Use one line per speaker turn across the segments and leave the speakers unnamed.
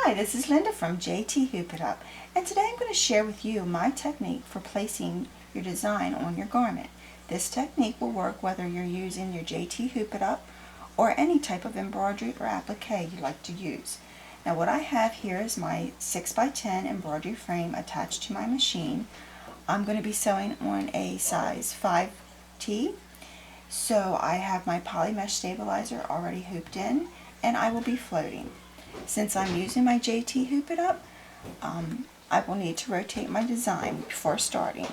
Hi, this is Linda from JTHOOPITUP, and today I'm going to share with you my technique for placing your design on your garment. This technique will work whether you're using your JTHOOPITUP or any type of embroidery or applique you like to use. Now what I have here is my 6x10 embroidery frame attached to my machine. I'm going to be sewing on a size 5T, so I have my poly mesh stabilizer already hooped in, and I will be floating. Since I'm using my JTHOOPITUP, I will need to rotate my design before starting.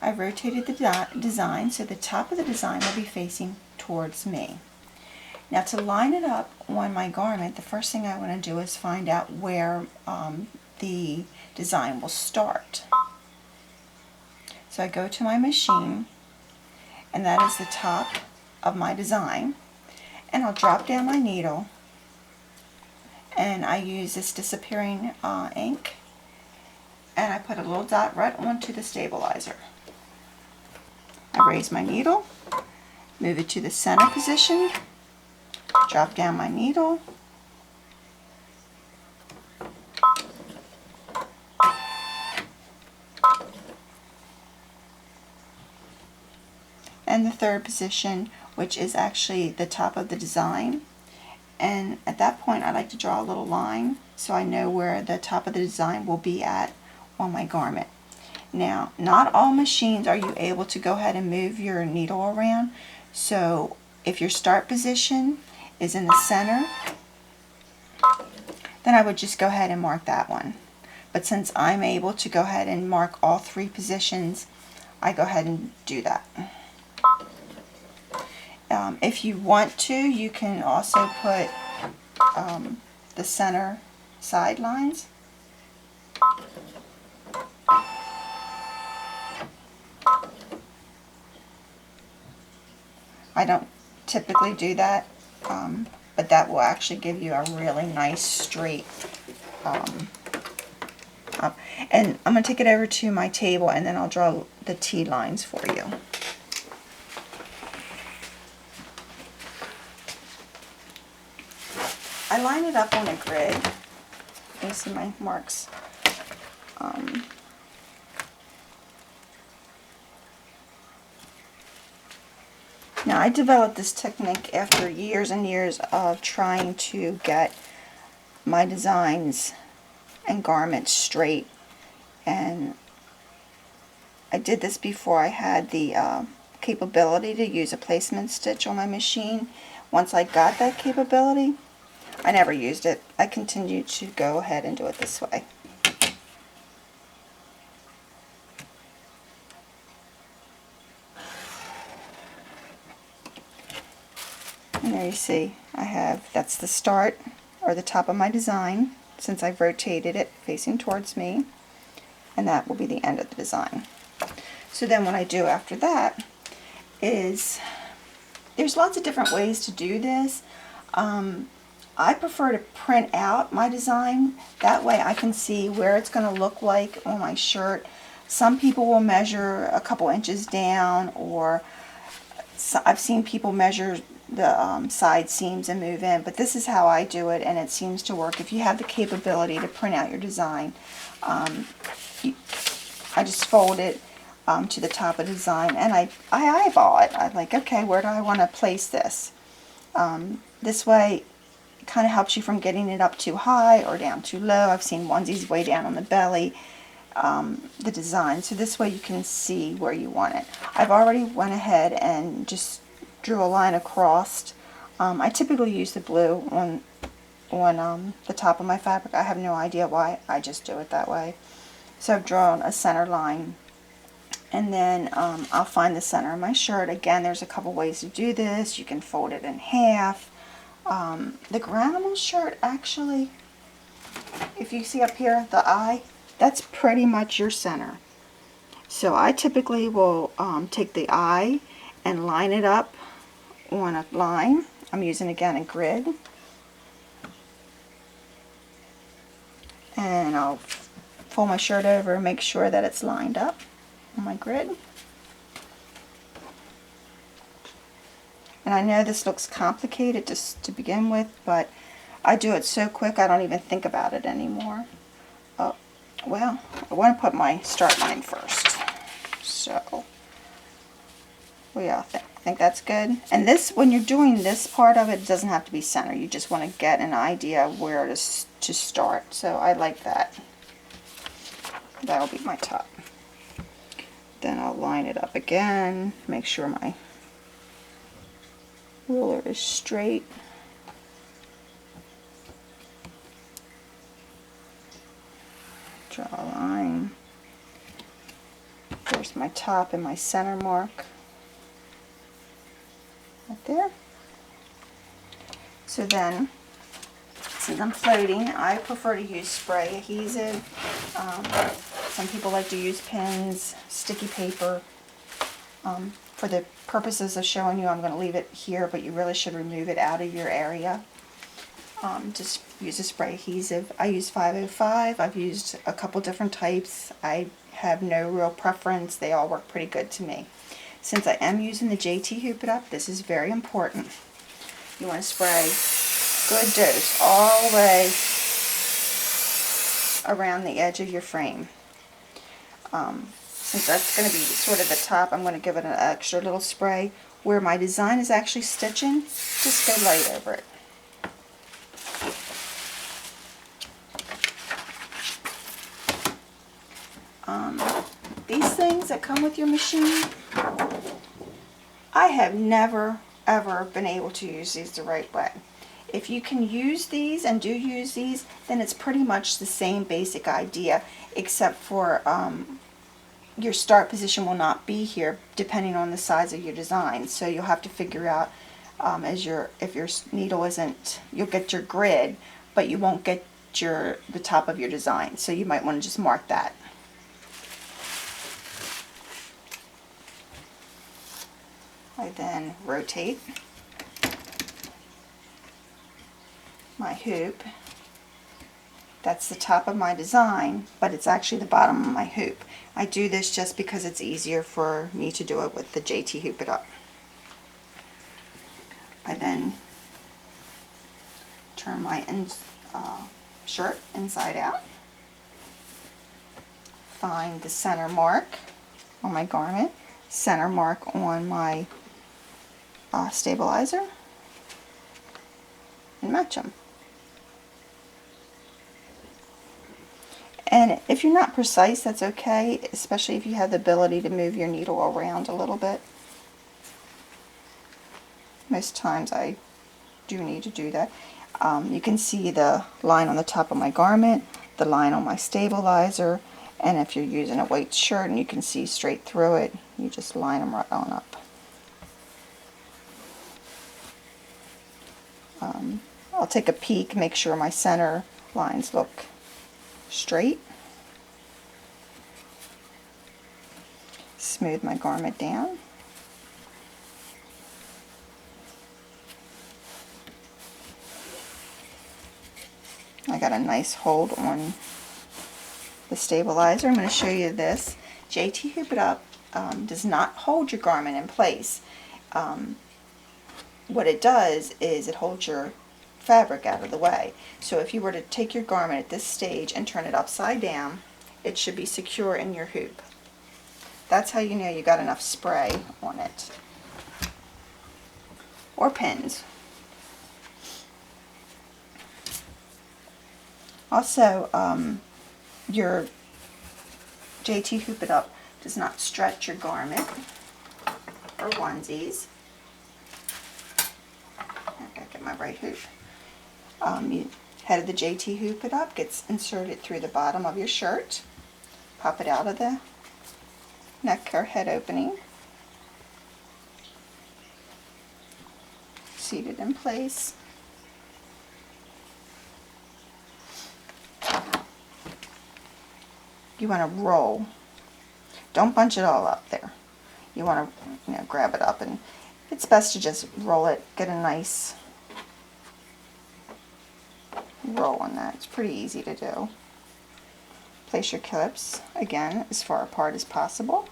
I've rotated the design so the top of the design will be facing towards me. Now to line it up on my garment, the first thing I want to do is find out where the design will start. So I go to my machine, and that is the top of my design, and I'll drop down my needle, and I use this disappearing ink, and I put a little dot right onto the stabilizer. I raise my needle, move it to the center position, drop down my needle, and the third position, which is actually the top of the design. And at that point I like to draw a little line so I know where the top of the design will be at on my garment. Now, not all machines are you able to go ahead and move your needle around, so if your start position is in the center, then I would just go ahead and mark that one. But since I'm able to go ahead and mark all three positions, I go ahead and do that. If you want to, you can also put the center sidelines. I don't typically do that, but that will actually give you a really nice straight up. And I'm going to take it over to my table, and then I'll draw the T lines for you. I line it up on a grid. You see my marks. Now I developed this technique after years and years of trying to get my designs and garments straight, and I did this before I had the capability to use a placement stitch on my machine. Once I got that capability, I never used it. I continued to go ahead and do it this way. And there you see, I have, that's the start or the top of my design, since I've rotated it facing towards me, and that will be the end of the design. So then what I do after that is, there's lots of different ways to do this. I prefer to print out my design, that way I can see where it's going to look like on my shirt. Some people will measure a couple inches down, or I've seen people measure the side seams and move in, but this is how I do it, and it seems to work. If you have the capability to print out your design, I just fold it to the top of the design, and I eyeball it. I'm like, okay, where do I want to place this? This way it kind of helps you from getting it up too high or down too low. I've seen onesies way down on the belly, the design, so this way you can see where you want it. I've already went ahead and just drew a line across. I typically use the blue on the top of my fabric. I have no idea why, I just do it that way. So I've drawn a center line, and then I'll find the center of my shirt. Again, there's a couple ways to do this. You can fold it in half. The Granimal shirt, actually, if you see up here, the eye, that's pretty much your center. So I typically will take the eye and line it up on a line. I'm using, again, a grid. And I'll fold my shirt over and make sure that it's lined up on my grid. And I know this looks complicated just to begin with, but I do it so quick I don't even think about it anymore. Oh, well, I want to put my start line first. So, yeah, I think that's good. And this, when you're doing this part of it, it doesn't have to be center. You just want to get an idea of where to start. So I like that. That'll be my top. Then I'll line it up again, make sure my ruler is straight. Draw a line. There's my top and my center mark. Right there. So then, since I'm floating, I prefer to use spray adhesive. Some people like to use pins, sticky paper. For the purposes of showing you, I'm going to leave it here, but you really should remove it out of your area. Just use a spray adhesive. I use 505. I've used a couple different types. I have no real preference. They all work pretty good to me. Since I am using the JTHOOPITUP, this is very important. You want to spray good dose all the way around the edge of your frame. Since that's going to be sort of the top, I'm going to give it an extra little spray. Where my design is actually stitching, just go light over it. These things that come with your machine, I have never ever been able to use these the right way. If you can use these and do use these, then it's pretty much the same basic idea, except for your start position will not be here depending on the size of your design. So you'll have to figure out if your needle isn't, you'll get your grid, but you won't get the top of your design. So you might want to just mark that. I then rotate my hoop. That's the top of my design, but it's actually the bottom of my hoop. I do this just because it's easier for me to do it with the JTHOOPITUP. I then turn my shirt inside out. Find the center mark on my garment, center mark on my stabilizer, and match them. And if you're not precise, that's okay, especially if you have the ability to move your needle around a little bit. Most times I do need to do that. You can see the line on the top of my garment, the line on my stabilizer, and if you're using a white shirt and you can see straight through it, you just line them right on up. I'll take a peek, make sure my center lines look straight. Smooth my garment down. I got a nice hold on the stabilizer. I'm going to show you this. JTHOOPITUP does not hold your garment in place. What it does is it holds your fabric out of the way. So if you were to take your garment at this stage and turn it upside down, it should be secure in your hoop. That's how you know you got enough spray on it. Or pins. Also, your JTHOOPITUP does not stretch your garment or onesies. I gotta get my right hoop. Head of the JTHOOPITUP gets inserted through the bottom of your shirt. Pop it out of the neck or head opening. Seat it in place. You want to roll. Don't bunch it all up there. You want to, grab it up, and it's best to just roll it. Get a nice roll on that. It's pretty easy to do. Place your clips, again, as far apart as possible.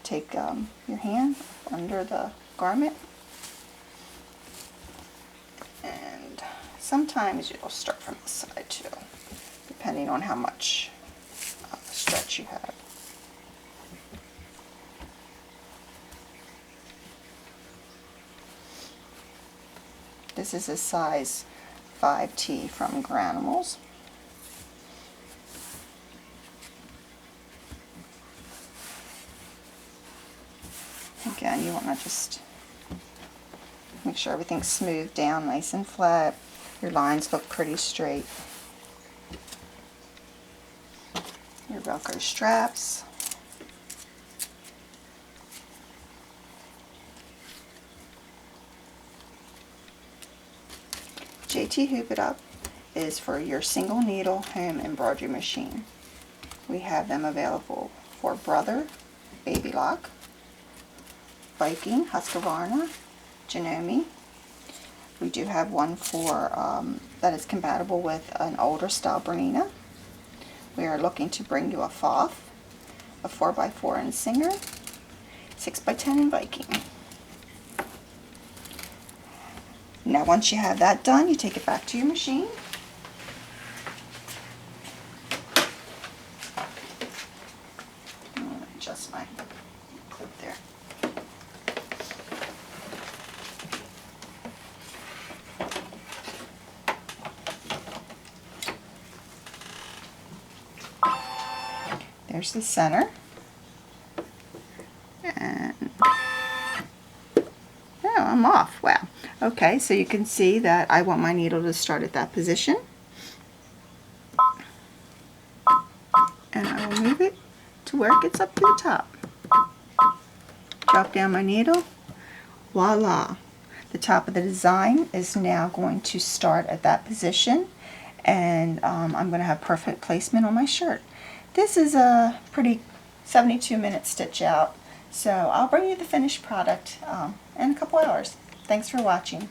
Take your hand under the garment, and sometimes you'll start from the side too, depending on how much stretch you have. This is a size 5T from Granimals. Again, you want to just make sure everything's smoothed down nice and flat. Your lines look pretty straight. Your Velcro straps. JTHOOPITUP is for your single needle home embroidery machine. We have them available for Brother, Baby Lock, Viking, Husqvarna, Janome. We do have one for that is compatible with an older style Bernina. We are looking to bring you a Foth, a 4x4 in Singer, 6x10 in Viking. Now once you have that done, you take it back to your machine. I'm going to adjust my clip there. There's the center. And oh, I'm off. Wow. Okay, so you can see that I want my needle to start at that position. And I will move it to where it gets up to the top. Drop down my needle. Voila! The top of the design is now going to start at that position, and I'm going to have perfect placement on my shirt. This is a pretty 72-minute stitch out, so I'll bring you the finished product in a couple hours. Thanks for watching.